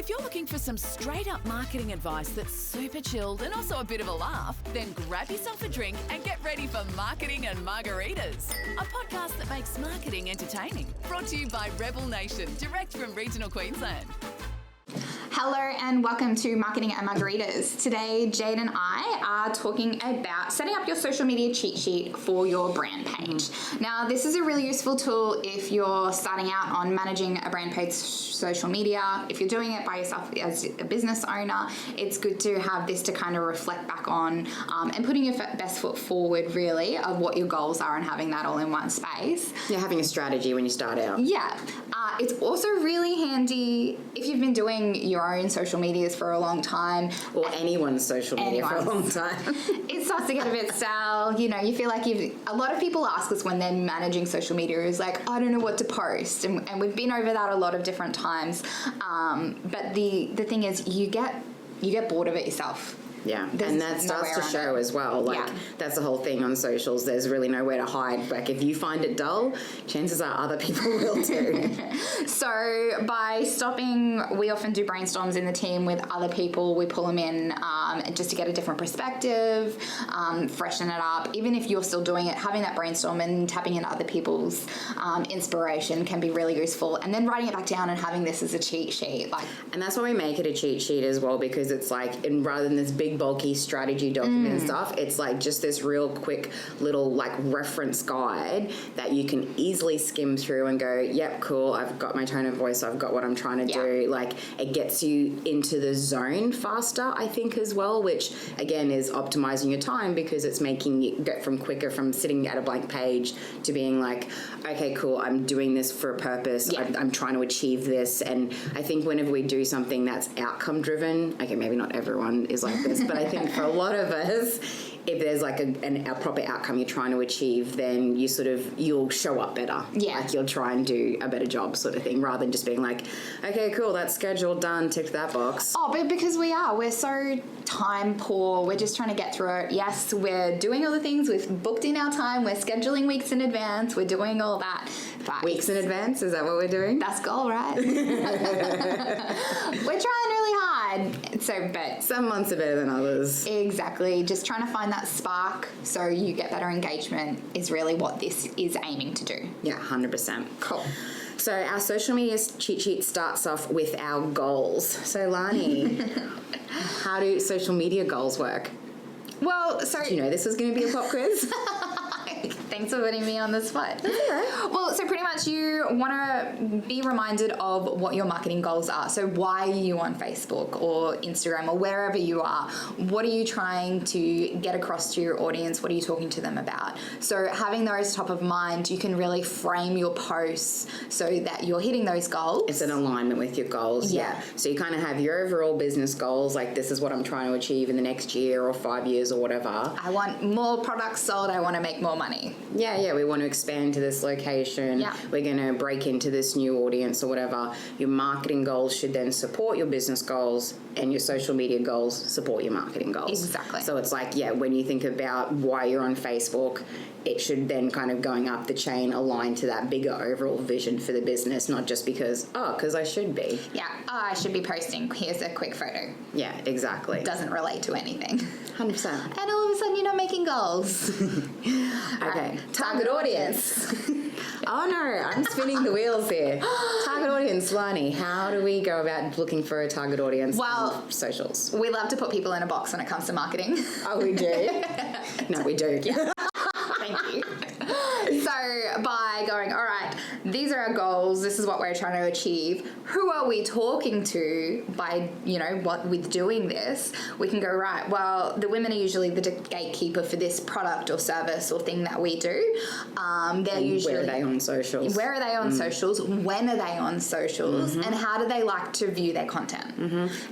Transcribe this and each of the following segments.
If you're looking for some straight-up marketing advice that's super chilled and also a bit of a laugh, then grab yourself a drink and get ready for Marketing and Margaritas, a podcast that makes marketing entertaining. Brought to you by Rebel Nation, direct from regional Queensland. Hello and welcome to Marketing and Margaritas. Today, Jade and I are talking about setting up your social media cheat sheet for your brand page. Now, this is a really useful tool if you're starting out on managing a brand page social media. If you're doing it by yourself as a business owner, it's good to have this to kind of reflect back on and putting your best foot forward, really, of what your goals are and having that all in one space. Yeah, having a strategy when you start out. Yeah. It's also really handy if you've been doing your own social medias for a long time. Or anyone's social media for a long time. It starts to get a bit stale. You know, you feel like a lot of people ask us when they're managing social media is like, I don't know what to post. And we've been over that a lot of different times. But the thing is, you get bored of it yourself. Yeah, and that starts to show as well. That's the whole thing on socials. There's really nowhere to hide. Like, if you find it dull, chances are other people will too. So by stopping, we often do brainstorms in the team with other people. We pull them in just to get a different perspective, freshen it up. Even if you're still doing it, having that brainstorm and tapping into other people's inspiration can be really useful. And then writing it back down and having this as a cheat sheet. And that's why we make it a cheat sheet as well, because it's like, and rather than this big bulky strategy document and stuff, it's like just this real quick little like reference guide that you can easily skim through and go, yep, cool, I've got my tone of voice, I've got what I'm trying to do. Like, it gets you into the zone faster, I think, as well, which again is optimizing your time, because it's making you get from sitting at a blank page to being like, okay, cool, I'm doing this for a purpose. I'm trying to achieve this. And I think whenever we do something that's outcome driven, okay, maybe not everyone is like this, but I think for a lot of us, if there's like a proper outcome you're trying to achieve, then you'll show up better. Yeah. Like, you'll try and do a better job, sort of thing, rather than just being like, okay, cool, that's scheduled, done, tick that box. Oh, but because we're so time poor, we're just trying to get through it. Yes, we're doing all the things, we've booked in our time, we're scheduling weeks in advance, we're doing all that. But weeks in advance, is that what we're doing? That's goal, right? We're trying really hard. But some months are better than others. Exactly. Just trying to find that spark so you get better engagement is really what this is aiming to do. Yeah, 100%. Cool. So our social media cheat sheet starts off with our goals. So Lani, how do social media goals work? Well, Did you know this was going to be a pop quiz? Thanks for putting me on the spot. That's all right. Well, so pretty much you want to be reminded of what your marketing goals are. So why are you on Facebook or Instagram or wherever you are? What are you trying to get across to your audience? What are you talking to them about? So having those top of mind, you can really frame your posts so that you're hitting those goals. It's in alignment with your goals. Yeah. So you kind of have your overall business goals, like this is what I'm trying to achieve in the next year or 5 years or whatever. I want more products sold. I want to make more money. Yeah, we want to expand to this location. Yeah. We're going to break into this new audience or whatever. Your marketing goals should then support your business goals, and your social media goals support your marketing goals. Exactly. So it's like, when you think about why you're on Facebook, it should then kind of going up the chain align to that bigger overall vision for the business, not just because I should be. Yeah, I should be posting. Here's a quick photo. Yeah, exactly. Doesn't relate to anything. 100%. And all of a sudden you're not making goals. Okay. Target audience. Oh no, I'm spinning the wheels here. Target audience, Lani, how do we go about looking for a target audience on socials? We love to put people in a box when it comes to marketing. Oh, we do? No, we do. Yeah. Thank you. So by going, all right, these are our goals, this is what we're trying to achieve, who are we talking to by, with doing this, we can go, right, well, the women are usually the gatekeeper for this product or service or thing that we do. Where are they on socials? Where are they on socials? When are they on socials? And how do they like to view their content?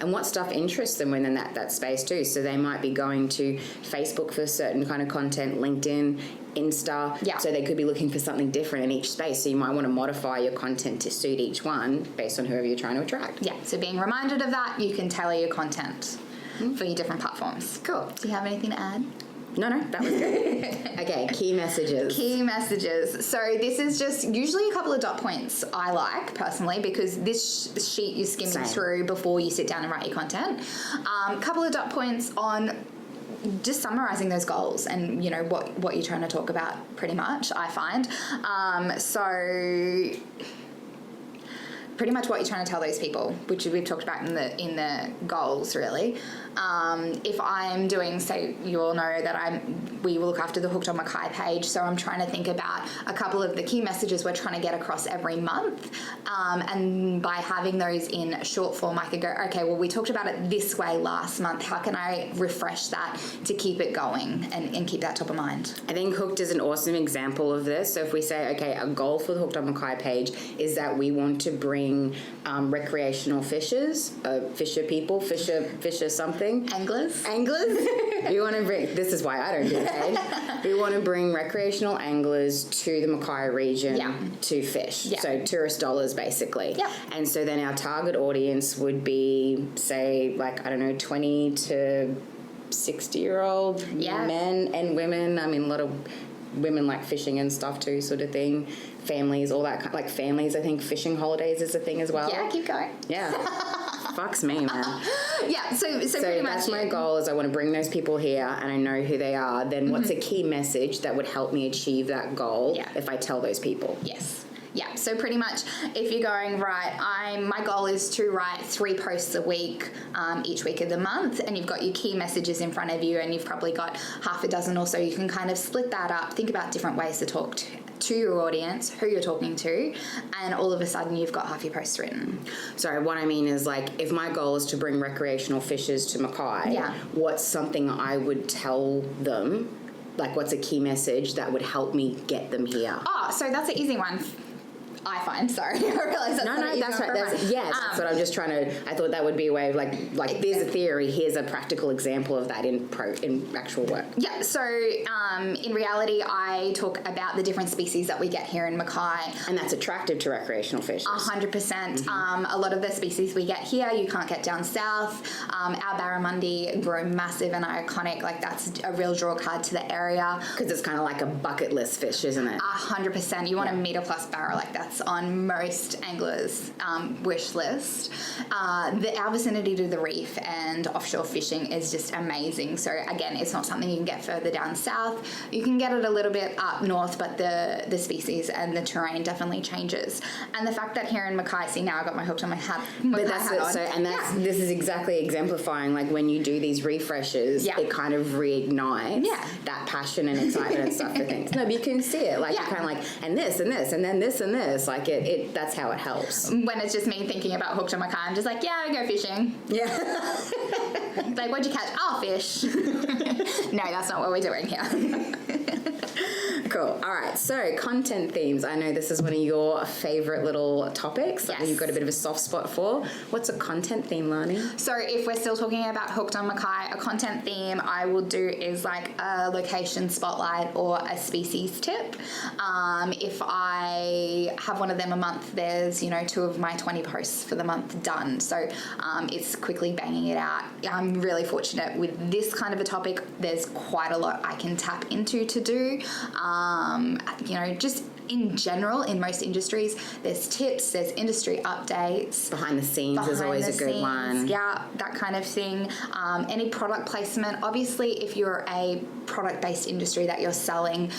And what stuff interests them within that space too? So they might be going to Facebook for certain kind of content, LinkedIn, Insta. Yeah. So they could be looking for something different in each space. So you might want to modify your content to suit each one based on whoever you're trying to attract. Yeah. So being reminded of that, you can tailor your content for your different platforms. Cool. Do you have anything to add? No, that was good. Okay, key messages. Key messages. So this is just usually a couple of dot points I like personally, because this sheet you're skimming through before you sit down and write your content. Couple of dot points on just summarizing those goals and, you know, what you're trying to talk about pretty much, I find. So pretty much what you're trying to tell those people, which we've talked about in the goals, really. If I'm doing, say, you all know that we will look after the Hooked on Mackay page, so I'm trying to think about a couple of the key messages we're trying to get across every month, and by having those in short form, I could go, okay, well, we talked about it this way last month. How can I refresh that to keep it going and keep that top of mind? I think Hooked is an awesome example of this. So if we say, okay, a goal for the Hooked on Mackay page is that we want to bring recreational fishers, fisher something. Anglers. We want to bring, this is why I don't do the page. We want to bring recreational anglers to the Mackay region to fish. Yeah. So tourist dollars, basically. Yeah. And so then our target audience would be, say, like, I don't know, 20 to 60-year-old men and women. I mean, a lot of women like fishing and stuff too, sort of thing. Families, all that, like families, I think fishing holidays is a thing as well. Yeah, keep going. Yeah. Fucks me, man. Yeah, so pretty much that's my goal, is I want to bring those people here and I know who they are. Then what's a key message that would help me achieve that goal if I tell those people? Yes. Yeah, so pretty much if you're going, right, my goal is to write 3 posts a week, each week of the month, and you've got your key messages in front of you and you've probably got half a dozen or so, you can kind of split that up, think about different ways to talk to your audience, who you're talking to, and all of a sudden you've got half your posts written. Sorry, what I mean is, like, if my goal is to bring recreational fishers to Mackay, what's something I would tell them? Like, what's a key message that would help me get them here? Oh, so that's an easy one. I find, sorry, I realize that's no, that's right. That's what I'm just trying to. I thought that would be a way of like there's a theory. Here's a practical example of that in actual work. Yeah. So in reality, I talk about the different species that we get here in Mackay, and that's attractive to recreational fishers. 100%. A lot of the species we get here, you can't get down south. Our barramundi grow massive and iconic. Like, that's a real draw card to the area because it's kind of like a bucket list fish, isn't it? 100%. You want a meter plus barra, like that's on most anglers' wish list. Our vicinity to the reef and offshore fishing is just amazing. So again, it's not something you can get further down south. You can get it a little bit up north, but the species and the terrain definitely changes. And the fact that here in Mackay, see, now I got my hooked on my hat. But that's it. So, and this is exactly exemplifying, like, when you do these refreshes, it kind of reignites that passion and excitement and stuff for things. No, but you can see it. Like, you're kind of like, and this and this and then this and this. Like, it that's how it helps. When it's just me thinking about Hooked on Mackay, I'm just like, I go fishing. Yeah. Like, what'd you catch? Oh, fish. No, that's not what we're doing here. Cool. All right. So, content themes. I know this is one of your favorite little topics that you've got a bit of a soft spot for. What's a content theme, Lani? So, if we're still talking about Hooked on Mackay, a content theme I will do is like a location spotlight or a species tip. If I have one of them a month, there's, 2 of my 20 posts for the month done. So, it's quickly banging it out. I'm really fortunate with this kind of a topic. There's quite a lot I can tap into to do. Just in general, in most industries, there's tips, there's industry updates. Behind the scenes is always a good one. Yeah, that kind of thing. Any product placement. Obviously, if you're a product-based industry that you're selling,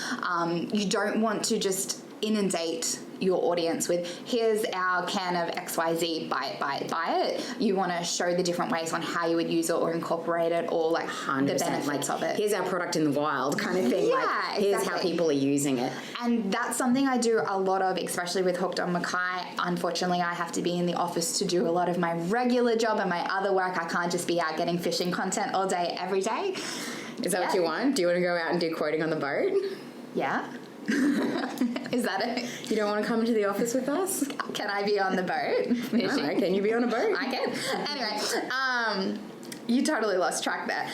you don't want to just inundate your audience with, here's our can of XYZ, buy it. You want to show the different ways on how you would use it or incorporate it, or like 100%, the benefits of it. Here's our product in the wild kind of thing. Yeah, here's how people are using it. And that's something I do a lot of, especially with Hooked on Mackay. Unfortunately, I have to be in the office to do a lot of my regular job and my other work. I can't just be out getting fishing content all day, every day. Is that what you want? Do you want to go out and do quoting on the boat? Yeah. Is that it? You don't want to come to the office with us? Can I be on the boat? No, can you be on a boat? I can. Anyway, You totally lost track there.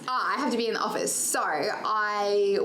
I have to be in the office. So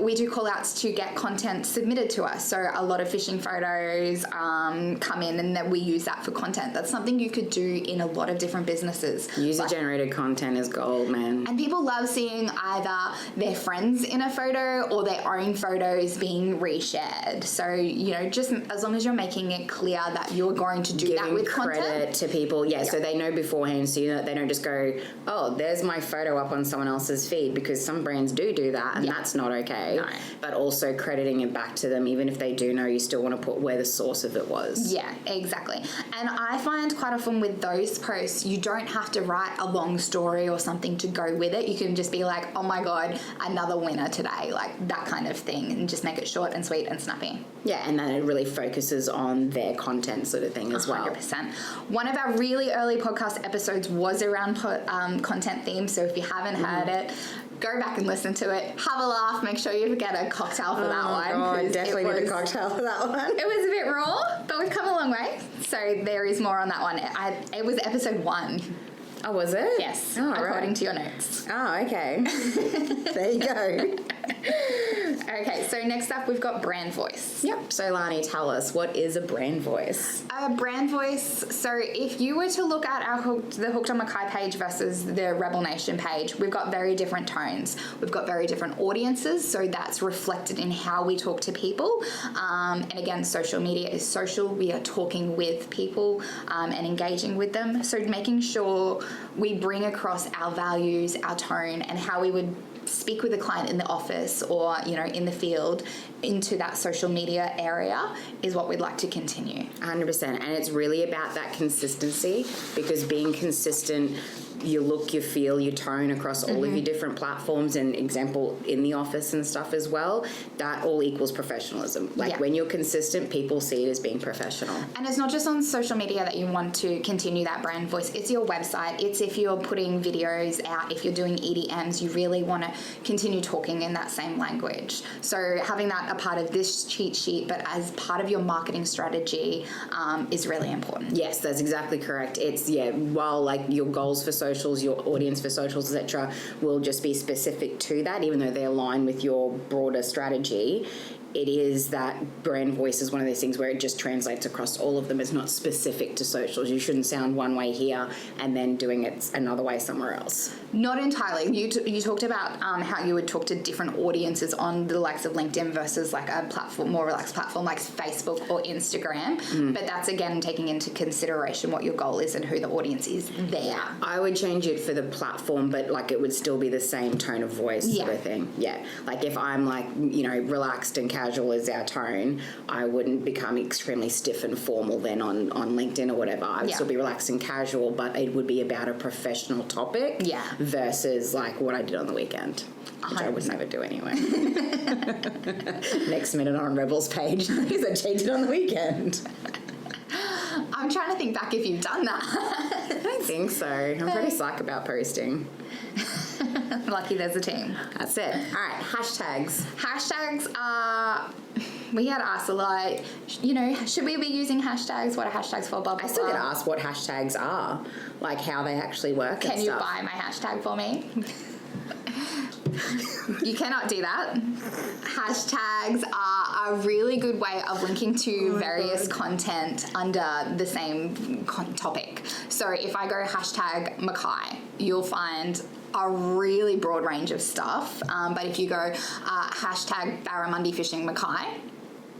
we do call outs to get content submitted to us. So a lot of fishing photos come in and then we use that for content. That's something you could do in a lot of different businesses. User-generated content is gold, man. And people love seeing either their friends in a photo or their own photos being reshared. So, you know, just as long as you're making it clear that you're going to do that with credit content. to people, so they know beforehand, so they don't just go, oh, there's my photo up on someone else's feed, because some brands do that, and that's not okay. No. But also crediting it back to them, even if they do know, you still want to put where the source of it was. Yeah, exactly. And I find quite often with those posts, you don't have to write a long story or something to go with it. You can just be like, oh my God, another winner today, like that kind of thing, and just make it short and sweet and snappy. Yeah, and then it really focuses on their content sort of thing as 100%. well. 100%. One of our really early podcast episodes was around content themes, so if you haven't heard it, go back and listen to it, have a laugh, make sure you get a cocktail for that one. Oh, I definitely need a cocktail for that one. It was a bit raw, but we've come a long way, so there is more on that one. It was episode 1. Oh, was it? Yes, right. according to your notes. Oh, okay. There you go. Okay, so next up we've got brand voice. Yep. So Lani, tell us, what is a brand voice? A brand voice, so if you were to look at the Hooked on Mackay page versus the Rebel Nation page, we've got very different tones. We've got very different audiences, so that's reflected in how we talk to people. And again, social media is social. We are talking with people and engaging with them. So making sure we bring across our values, our tone, and how we would speak with a client in the office or, you know, in the field into that social media area is what we'd like to continue. 100%. And it's really about that consistency, because being consistent, your look, your feel, your tone across all of your different platforms, and example in the office and stuff as well, that all equals professionalism. Like when you're consistent, people see it as being professional. And it's not just on social media that you want to continue that brand voice. It's your website. It's if you're putting videos out, if you're doing EDMs, you really want to continue talking in that same language. So having that a part of this cheat sheet, but as part of your marketing strategy is really important. Yes, that's exactly correct. It's, while like your goals for socials, your audience for socials, etc., will just be specific to that, even though they align with your broader strategy, it is that brand voice is one of those things where it just translates across all of them. It's not specific to socials. You shouldn't sound one way here and then doing it another way somewhere else. Not entirely. You talked about how you would talk to different audiences on the likes of LinkedIn versus like a platform, more relaxed platform like Facebook or Instagram. But that's again taking into consideration what your goal is and who the audience is there. I would change it for the platform, but like it would still be the same tone of voice sort of thing. Yeah. Like if I'm like, you know, relaxed and casual is our tone, I wouldn't become extremely stiff and formal then on LinkedIn or whatever. I would still be relaxed and casual, but it would be about a professional topic versus like what I did on the weekend, which 100%. I would never do anyway. Next minute on Rebel's page, because I changed it on the weekend. I'm trying to think back if you've done that. I don't think so. I'm pretty slack about posting. Lucky there's a team. That's it. All right, hashtags. Hashtags are... We get asked a lot, you know, should we be using hashtags? What are hashtags for? Blah, blah, I still blah. get asked what hashtags are, like how they actually work. Can and you stuff. buy my hashtag for me? You cannot do that. Hashtags are a really good way of linking to various content under the same topic. So if I go hashtag Mackay, you'll find a really broad range of stuff. But if you go hashtag Barramundi Fishing Mackay,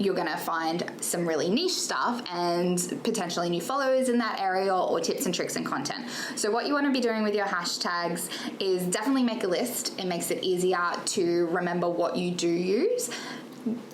you're going to find some really niche stuff and potentially new followers in that area or tips and tricks and content. So what you want to be doing with your hashtags is definitely make a list. It makes it easier to remember what you do use.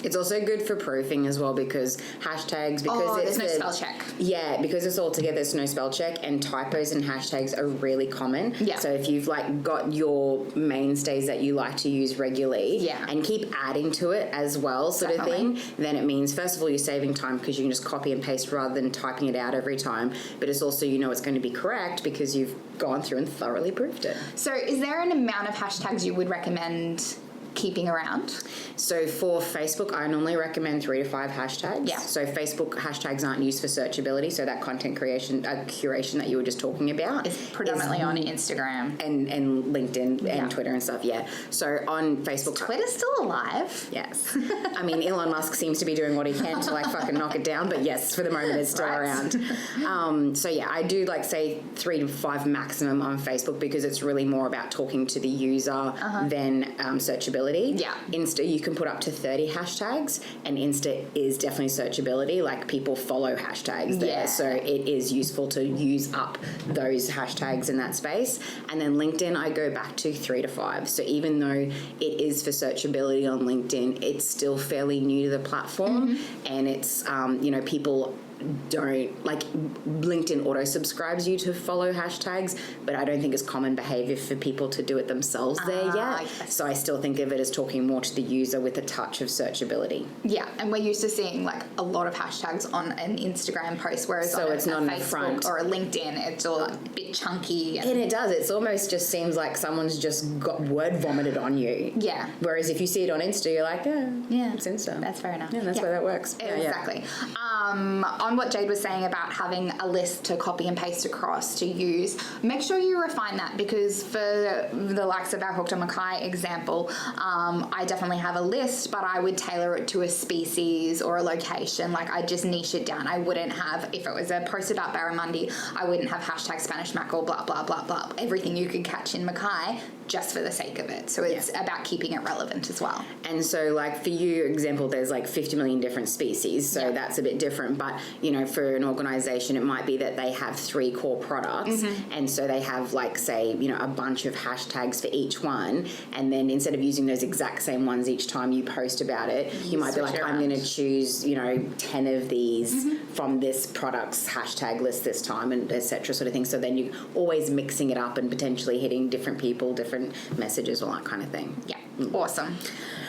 It's also good for proofing as well, because hashtags, because there's no spell check. Yeah, because it's all together, there's no spell check, and typos and hashtags are really common. Yeah. So if you've like got your mainstays that you like to use regularly, and keep adding to it as well, sort of thing, then it means first of all you're saving time because you can just copy and paste rather than typing it out every time. But it's also, you know, it's going to be correct because you've gone through and thoroughly proofed it. So is there an amount of hashtags you would recommend keeping around? So for Facebook, I normally recommend 3 to 5 hashtags. Yeah. So Facebook hashtags aren't used for searchability. So that content creation, curation that you were just talking about It's predominantly on Instagram and LinkedIn and Twitter and stuff. Yeah. So on Facebook, Twitter's still alive. yes. I mean, Elon Musk seems to be doing what he can to like fucking knock it down, but yes, for the moment it's still around. So yeah, I do like say 3 to 5 maximum on Facebook because it's really more about talking to the user than searchability. Yeah. Insta, you can put up to 30 hashtags, and Insta is definitely searchability. Like people follow hashtags there, Yeah. so it is useful to use up those hashtags in that space. And then LinkedIn, I go back to 3 to 5. So even though it is for searchability on LinkedIn, it's still fairly new to the platform, and it's people don't like LinkedIn auto subscribes you to follow hashtags, but I don't think it's common behavior for people to do it themselves there yet. Yes. So I still think of it as talking more to the user with a touch of searchability. Yeah, and we're used to seeing like a lot of hashtags on an Instagram post, whereas So on it's a not in the Facebook front. or a LinkedIn, it's all a bit chunky. And it does. It's almost just seems like someone's just got word vomited on you. Yeah. Whereas if you see it on Insta, you're like, Yeah, it's Insta. that's fair enough. Yeah, that's why that works. Yeah, yeah. Exactly. On what Jade was saying about having a list to copy and paste across to use, make sure you refine that, because for the likes of our Hooked on Mackay example, I definitely have a list, but I would tailor it to a species or a location. Like I just niche it down. I wouldn't have, if it was a post about barramundi, I wouldn't have hashtag Spanish mackerel, blah, blah, blah, blah. Everything you could catch in Mackay just for the sake of it. So it's about keeping it relevant as well. And so like for you, example, there's like 50 million different species. So that's a bit different. But, for an organization, it might be that they have 3 core products. And so they have like, say, a bunch of hashtags for each one. And then instead of using those exact same ones each time you post about it, you might be like, I'm going to choose, 10 of these from this product's hashtag list this time, and et cetera, sort of thing. So then you're always mixing it up and potentially hitting different people, different messages, all that kind of thing. Yeah. Awesome.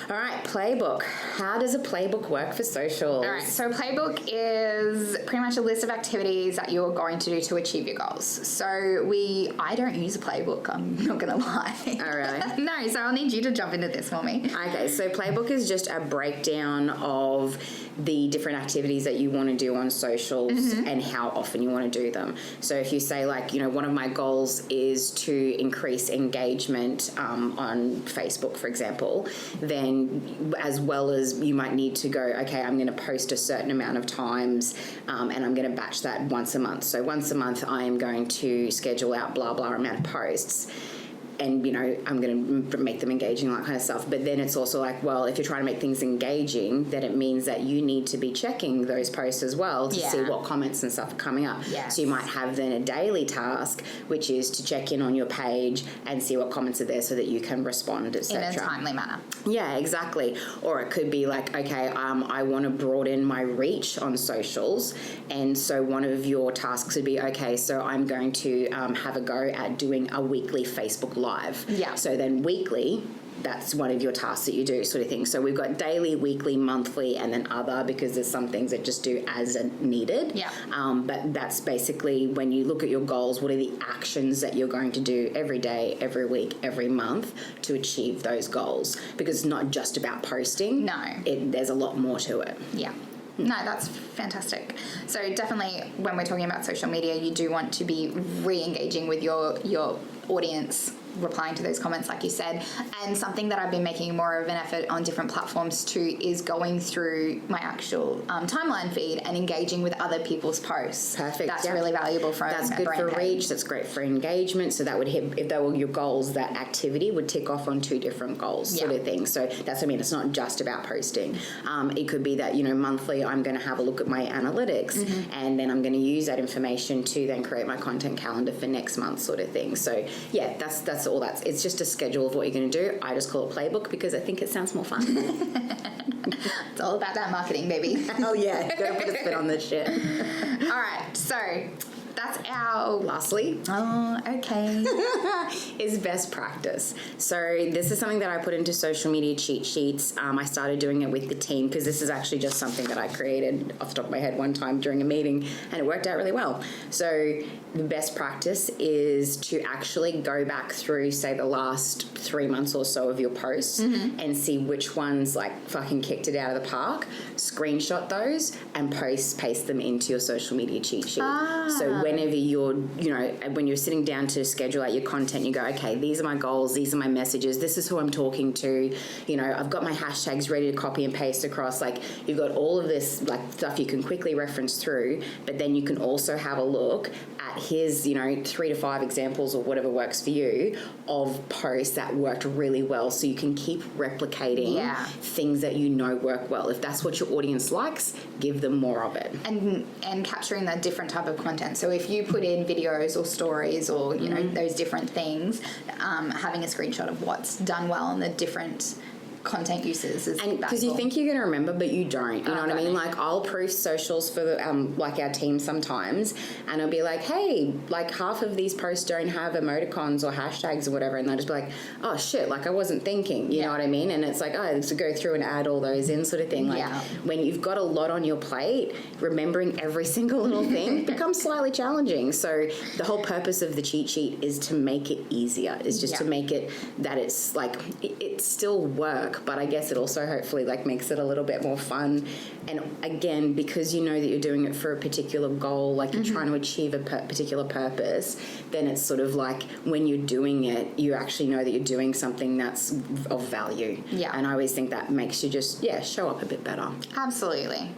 All right, playbook. How does a playbook work for socials? All right, so playbook is pretty much a list of activities that you're going to do to achieve your goals. So I don't use a playbook, I'm not going to lie. Oh, really? No, so I'll need you to jump into this for me. Okay, so playbook is just a breakdown of the different activities that you want to do on socials and how often you want to do them. So if you say like, one of my goals is to increase engagement on Facebook, for example, then as well as you might need to go, okay, I'm going to post a certain amount of times and I'm going to batch that once a month. So once a month I am going to schedule out blah, blah amount of posts. And, I'm going to make them engaging, that kind of stuff. But then it's also like, well, if you're trying to make things engaging, then it means that you need to be checking those posts as well to see what comments and stuff are coming up. Yes. So you might have then a daily task, which is to check in on your page and see what comments are there so that you can respond, etc. In a timely manner. Yeah, exactly. Or it could be like, okay, I want to broaden my reach on socials. And so one of your tasks would be, okay, so I'm going to have a go at doing a weekly Facebook Live. Yeah. So then weekly, that's one of your tasks that you do, sort of thing. So we've got daily, weekly, monthly, and then other, because there's some things that just do as needed. Yeah. But that's basically when you look at your goals, what are the actions that you're going to do every day, every week, every month to achieve those goals? Because it's not just about posting. No. There's a lot more to it. Yeah. No, that's fantastic. So definitely when we're talking about social media, you do want to be re-engaging with your audience, replying to those comments like you said. And something that I've been making more of an effort on different platforms too is going through my actual timeline feed and engaging with other people's posts. Perfect. That's really valuable for That's a good brand for page. reach. That's great for engagement. So that would hit, if they were your goals, that activity would tick off on 2 different goals, sort of thing. So that's what I mean. It's not just about posting. It could be that, monthly I'm going to have a look at my analytics and then I'm going to use that information to then create my content calendar for next month, sort of thing. So yeah, that's all it's just a schedule of what you're going to do. I just call it playbook because I think it sounds more fun. It's all about that marketing, baby. Oh yeah, gotta put a spin on this shit. All right, so that's our... Lastly, Oh, okay. is best practice. So this is something that I put into social media cheat sheets. I started doing it with the team because this is actually just something that I created off the top of my head one time during a meeting, and it worked out really well. So the best practice is to actually go back through, say, the last 3 months or so of your posts and see which ones like fucking kicked it out of the park, screenshot those and paste them into your social media cheat sheet. So whenever you're, when you're sitting down to schedule out your content, you go, okay, these are my goals, these are my messages, this is who I'm talking to, I've got my hashtags ready to copy and paste across. Like, you've got all of this like stuff you can quickly reference through, but then you can also have a look at his, 3 to 5 examples or whatever works for you of posts that worked really well, so you can keep replicating things that work well. If that's what your audience likes, give them more of it. And capturing that different type of content. So if you put in videos or stories or, those different things, having a screenshot of what's done well and the different content uses is because you think you're going to remember, but you don't. You know what I mean? Like, I'll proof socials for the, like our team sometimes, and I'll be like, hey, like half of these posts don't have emoticons or hashtags or whatever, and they'll just be like, oh shit, like I wasn't thinking. You know what I mean? And it's like, oh, to go through and add all those in, sort of thing. Like when you've got a lot on your plate, remembering every single little thing becomes slightly challenging. So the whole purpose of the cheat sheet is to make it easier. Is just to make it that it's like it still work. But I guess it also hopefully like makes it a little bit more fun. And again, because you know that you're doing it for a particular goal, like you're trying to achieve a particular purpose, then it's sort of like when you're doing it, you actually know that you're doing something that's of value. Yeah. And I always think that makes you just, show up a bit better. Absolutely.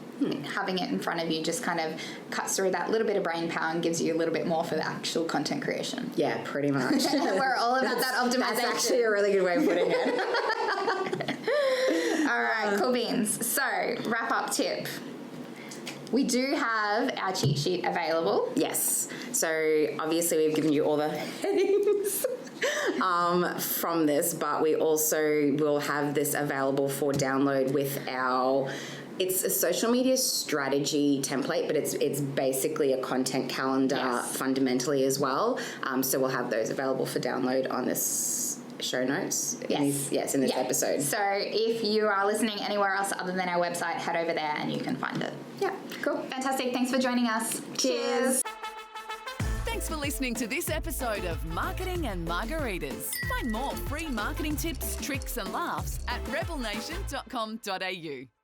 Having it in front of you just kind of cuts through that little bit of brain power and gives you a little bit more for the actual content creation. Yeah, pretty much. We're all about that optimization. That's actually a really good way of putting it. All right, cool beans. So, wrap up tip. We do have our cheat sheet available. Yes. So, obviously, we've given you all the headings from this, but we also will have this available for download with our... It's a social media strategy template, but it's basically a content calendar fundamentally as well. So we'll have those available for download on this show notes. In this episode. So if you are listening anywhere else other than our website, head over there and you can find it. Yeah, cool. Fantastic. Thanks for joining us. Cheers. Thanks for listening to this episode of Marketing and Margaritas. Find more free marketing tips, tricks and laughs at rebelnation.com.au.